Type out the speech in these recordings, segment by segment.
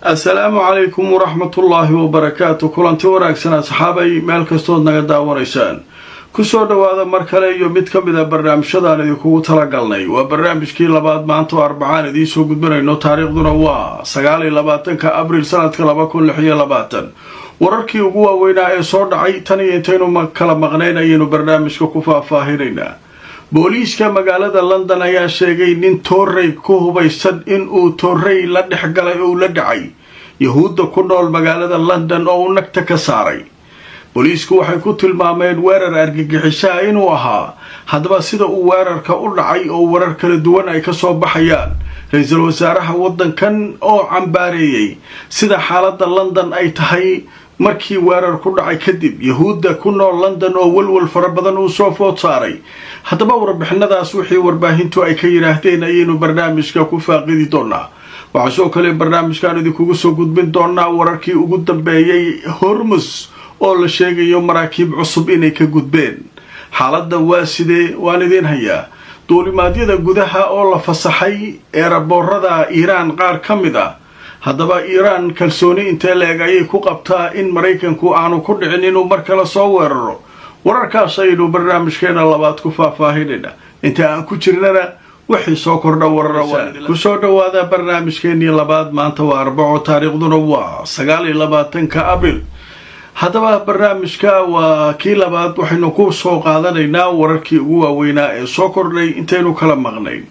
السلام عليكم ورحمة الله وبركاته كلانتي wanaagsan asxaabay meel kastood naga daawanaysaan kusoo dhawaada mar kale iyo mid ka mid ah barnaamijyadaan idinku tala galnay waa barnaamijkii labaad maanta oo arbacaan idin soo gudbinayno taariikhduna waa 29 abriil sanadka 2026 wararkii ugu waaweynaa ee soo dhacay tan iyo intaynu kala maqnaynayno barnaamijka ku faahfaahinayna booliiska magaalada London ayaa sheegay nin Torrey ku hubaysan in uu Torrey la dhexgalay oo la dhacay yahuudda ku nool magaalada London oo nagta ka saaray booliisku waxay ku tilmaameen weerar argagixisay inuu ahaa hadaba sida uu weerarka u dhacay oo warar kala duwan ay ka soo baxayaan ra'iisul wasaaraha wadankan oo cambaareeyay sida xaaladda London ay tahay markii weerar ku dhacay kadib yahuudda ku nool London oo walwal fara badan uu soo food saaray hadaba warbixinadaas wixii warbaahintu ay ka yiraahdeen ayaynu barnaamijka ku faaqidi doonaa waxa soo kale barnaamijkan idinku soo gudbin doonaa wararkii ugu dambeeyay Hormuz oo la sheegayo maraakiib cusub inay ka gudbeen xaaladda waa sidee waan idin hayaa duulimaadyada gudaha oo la fasaxay eeraboorada Iiraan qaar kamid ah hadaba Iiraan kalsooni intee leeg ayay ku qabtaa in Mareykanku aanu ku dhicin inuu mar kale soo weeraro wararkaas aynu barnaamijkeena labaad ku faahfaahinayna inta aan ku jirnana wixii soo kordha warar ku soo dhawaada barnaamijkeena labaad maanta waa arbaco taariikhduna waa 29 abriil hadaba barnaamijka waa kii labaad waxaynu ku soo qaadanaynaa wararkii ugu waaweynaa ee soo kordhay intaynu kala maqnayn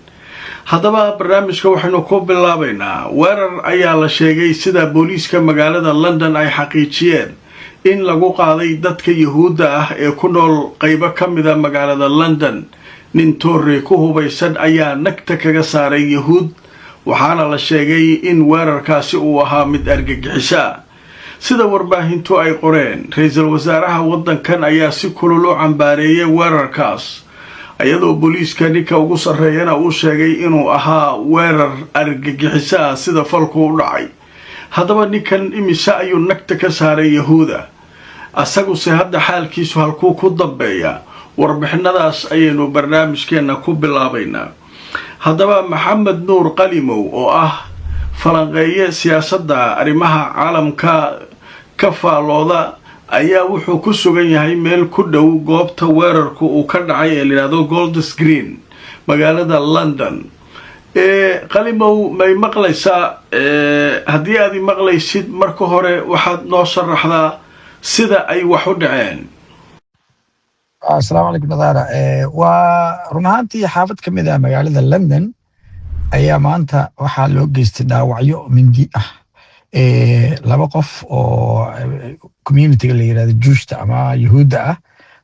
hadaba barnaamijka waxaynu ku bilaabaynaa weerar ayaa la sheegay sida booliiska magaalada London ay xaqiijiyeen in lagu qaaday dadka yahuudda ah ee ku nool qaybo kamid ah magaalada London nin Torrey ku hubaysan ayaa nagta kaga saaray yahuud waxaana la sheegay in weerarkaasi uu ahaa mid argagixisa sida warbaahintu ay qoreen ra'iisul wasaaraha wadankan ayaa si kulul u cambaareeyay weerarkaas ayadoo booliiska ninka ugu sareeyana uu sheegay inuu ahaa weerar argagixisa sida falku u dhacay hadaba ninkan imisa ayuu nagta ka saaray yahuuda asagu si hadda xaalkiisu halkuu ku dambeeya warbixinadaas ayaynu barnaamijkeena ku bilaabaynaa hadaba Maxamed Nuur Qalimow oo ah falanqeeye siyaasadda arrimaha caalamka ka faalooda ayaa wuxuu ku sugan yahay meel ku dhow goobta weerarku uu ka dhacay ee la yiraahdo Golders Green magaalada London Qalimow may maqlaysaa haddii aad maqlaysid marka hore waxaad noo sharaxdaa sida ay wax u dhaceen Assalaamu alaykum nadaara waa run ahaantii xaafad kamid ah magaalada London ayaa maanta waxaa loo geystay dhaawacyo mindi ah laba qof oo community-ga la yiraahdo Juushta ama Yahuudda ah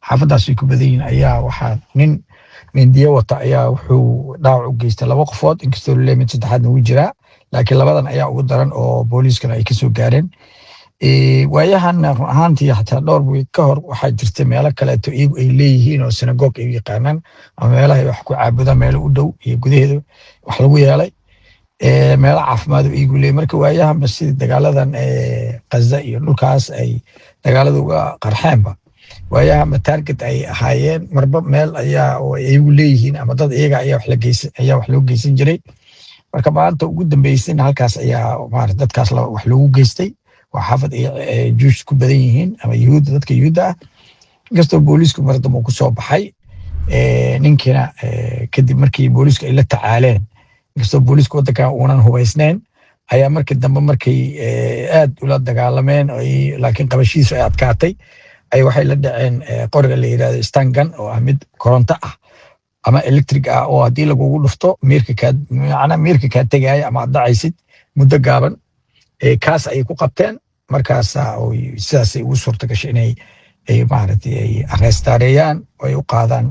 xaafadaas ay ku badan yihiin ayaa waxaa nin mindiyo wata ayaa wuxuu dhaawac u geystay laba qofood inkastoo leemid saddexaadna uu jiraa laakiin labadan ayaa ugu daran oo booliiskana ay ka soo gaareen waayahan run ahaantii xataa dhowr week ka hor waxaa jirtay meelo kaleeto iyagu ay leeyihiin oo synagogue ay yaqaanaan ama meelaha ay wax ku caabudaan meelo u dhow iyo gudaheeda wax lagu yeelay meelo caafimaad iyagu leeyahay marka waayahan sida dagaaladan Gaza iyo dhulkaas ay dagaalada uga qarxeenba waayahan target ay ahaayeen marba meel ayaa oo iyagu leeyihiin ama dad iyaga ayaa wax loo geysan jiray marka maanta ugu dambeysay halkaas ayaa maaragtay dadkaas wax loogu geystay وحافظ جوش كبدينهن أما يهود ذاتك يهودا قصدوا بوليسكو مردمو كسو بحي ننكنا كدي مركي بوليسكو إلا تعالين قصدوا بوليسكو ودكا ونان هو إسنين أيا مركي دنبا مركي آد ولاد دقالمين لكن قبشيس آد كاتي أي وحي لدعين قرق اللي إلى استانغان أو أمد كورنتا أما إلكتريك أو هدي لقو لفتو ميركي كاد تقاي أما عدعيسيد مدى قابن kaas ay ku qabteen markaas oo sidaas ay u suurta gashay inay maaragtay ay arrestareeyaan oo ay u qaadaan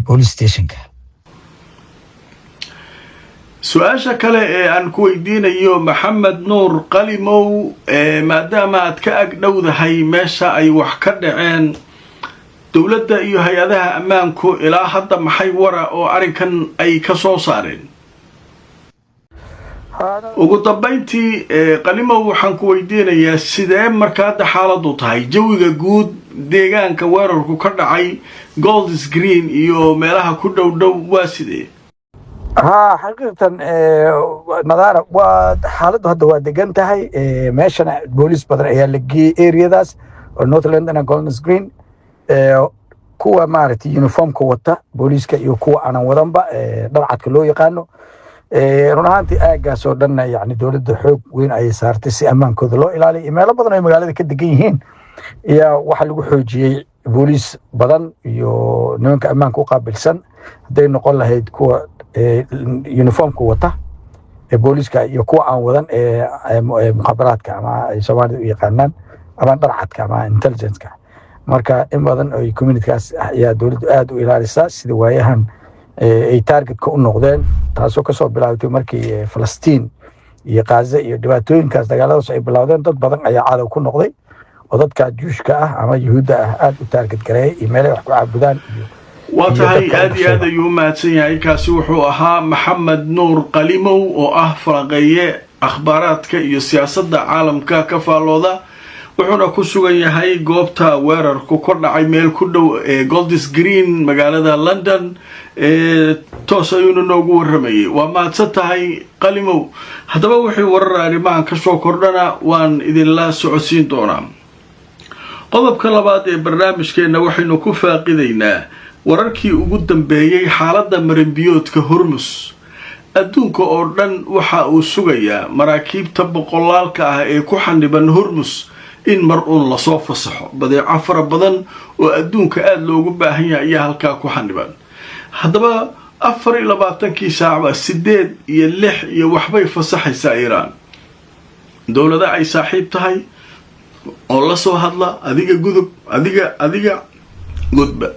police stationka su'aasha kale ee aan ku weydiinayo Maxamed Nuur Qalimow maadaama aad ka ag dhowdahay meesha ay wax ka dhaceen dawladda iyo hay'adaha ammaanku ilaa hadda maxay wara oo arinkan ay ka soo saareen ugu dambeyntii Qalimow waxaan ku weydiinayaa sidee markaa xaaladu tahay jawiga guud deegaanka weerarku ka dhacay Golders Green iyo meelaha ku dhow waa sidee ها حقيقة نظارة وحالته هذا هو دقنتها ماشنا بوليس بدر هي اللي اريا داس نورث لندن جولدنز جرين kuwa maaragtay uniformka wata booliiska iyo kuwa aan wadanba dhalcadka loo yaqaano run ahaantii aagaas oo dhan yani dawladda xoog weyn ay saartay si ammaankooda loo ilaaliyo meelo badan oo magaalada ka degan yihiin iyo waxa lagu xoojiyay booliis badan iyo nimanka ammaanka u qaabilsan haday noqon lahayd kuwa uniformka wata booliiska iyo kuwa aan wadan muqaabaraadka ama ay Soomaalidu u yaqaanaan ama dhalcadka ama intelligence-ka marka in badan oo community-kaas ayaa dawladdu aad u ilaalisaa sida waayahan ay target-ka u noqdeen taasoo ka soo bilaabtay markii Falastiin iyo Gaza iyo dhibaatooyinkaas dagaaladaas ay bilowdeen dad badan ayaa cadow ku noqday oo dadka Juushka ah ama Yahuudda ah aad u target gareeyay meelaha wax ku caabudaan iyo watahay aad iyo aad ayuu mahadsan yahay kaasi wuxuu ahaa Maxamed Nuur Qalimow oo ah falanqeeye akhbaaraadka iyo siyaasadda caalamka ka faalooda wuxuuna ku sugan yahay goobta weerarku ka dhacay meel ku dhow Golders Green magaalada London toos ayuu noogu waramayay waa mahadsan tahay Qalimow hadaba wuxuu warar arrimahan ka soo kordhana waan idin la socodsiin doonaa qodobka labaad ee barnaamijkeena waxaynu ku faaqidaynaa wararkii ugu dambeeyay xaaladda marinbiyoodka Hormuz adduunka oo dhan waxa uu sugayaa maraakiibta boqolaalka ah ee ku xaniban Hormuz in mar uun la soo fasaxo badeeco fara badan oo adduunka aad loogu baahan yahay ayaa halkaa ku xaniban haddaba 24 saac 8 iyo 6 iyo waxbay fasaxaysaa Iiraan dawladda ay saaxiib tahay oo la soo hadla adiga gudub adiga gudba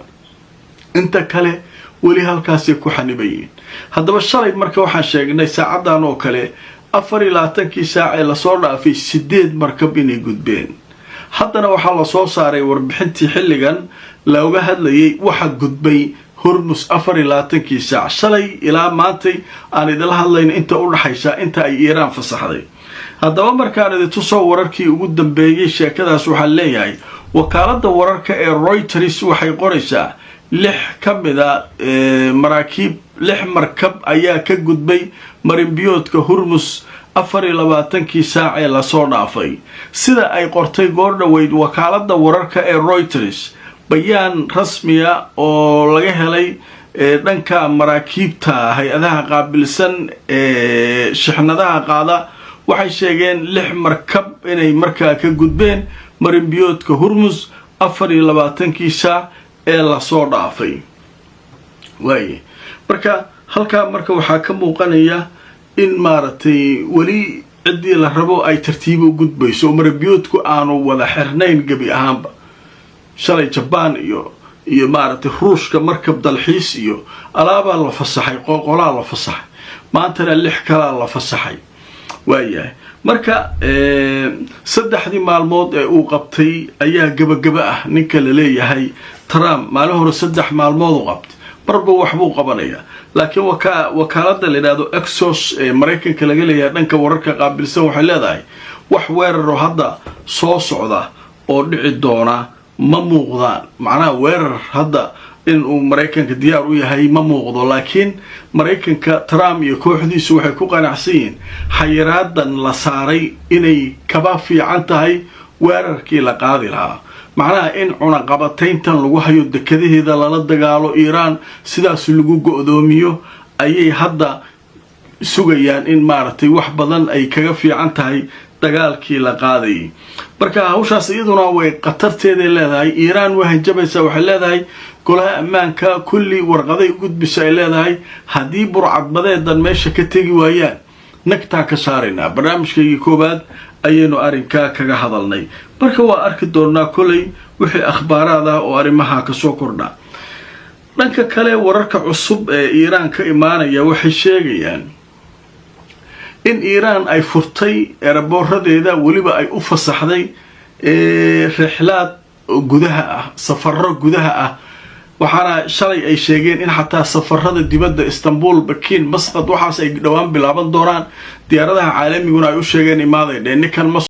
inta kale wali halkaas ku xanibayeen haddaba shalay marka waxaan sheegnay saacadan oo kale 24 saac ee la soo dhaafay 8 markab inay gudbeen haddana waxaa la soo saaray warbixintii xilligan looga hadlayay waxa gudbay Hormuz 24 saac shalay ilaa maantay aan idin hadlayno inta u dhaxaysa inta ay Iiraan fasaxday haddaba markaan idin tusoo wararkii ugu dambeeyay sheekadaas waxa leeyahay wakaaladda wararka ee Reuters waxay qoraysaa 6 kamida maraakiib 6 markab ayaa ka gudbay marinbiyoodka Hormuz 24 saac ee la soo dhaafay sida ay qortay goordhaweyd wakaaladda wararka ee Reuters bayaan rasmi ah oo laga helay dhanka maraakiibta hay'adaha qaabilsan shixnadaha qaada waxay sheegeen 6 markab inay markaa ka gudbeen marinbiyoodka Hormuz 24 saac ee la soo dhaafay way marka halka marka waxa ka muuqanaya in maartay wali cidii la rabo ay tartiib u gudbayso marinbiyoodku aanu wada xirnayn gabi ahaanba shalay Japan iyo maartay Ruushka markab dalxiis iyo alaaba la fasaxay qoqolaa la fasaxay maantana 6 kala la fasaxay waayahay marka saddexdii maalmood ee uu qabtay ayaa gabagaba ah ninka la leeyahay Trump maalin hore 3 maalmood u qabtay marba waxbuu qabanaya laakiin wakaaladda la yiraahdo Axios ee Mareykanka laga leeyahay dhanka wararka qaabilsan waxay leedahay wax weerar hadda soo socda oo dhici doona ma muuqdaan macnaha weerar hadda in uu Mareykanka diyaar u yahay ma muuqdo laakiin Mareykanka Trump iyo kooxdiisu waxay ku qanacsiin xayiraadan la saaray inay kaba fiican tahay weerarkii la qaadi lahaa macnaha in cunaqabatayntan lagu hayo dekadaheeda lala dagaalo Iiraan sidaas lagu go'doomiyo ayay hadda sugayaan in maartay wax badan ay kaga fiican tahay dagaalkii la qaaday marka hawshaas iyaduna way qatarteeda leedahay Iiraan waxay jabaysaa waxay leedahay golaha ammaanka kulli warqaday gudbisay ay leedahay hadii burcadbadeedan meesha ka tagi waayaan nagtaa ka saarina barnaamijkii koobaad ayaynu arinka kaga hadalnay marka waa arki doonaa kulay wixii akhbaarada oo arimaha ka soo kordha dhanka kale wararka cusub ee Iiraan ka imaanaya waxay sheegayaan in Iiraan ay furtay eraboorradeeda waliba ay u fasaxday rixlaad gudaha ah safarro gudaha ah waxaana shalay ay sheegeen in xataa safarrada dibadda Istanbul Bakin Masqad waxaas ay dhawaan bilaaban doonaan diyaaradaha caalamiguna ay u sheegeen imaaday ninkan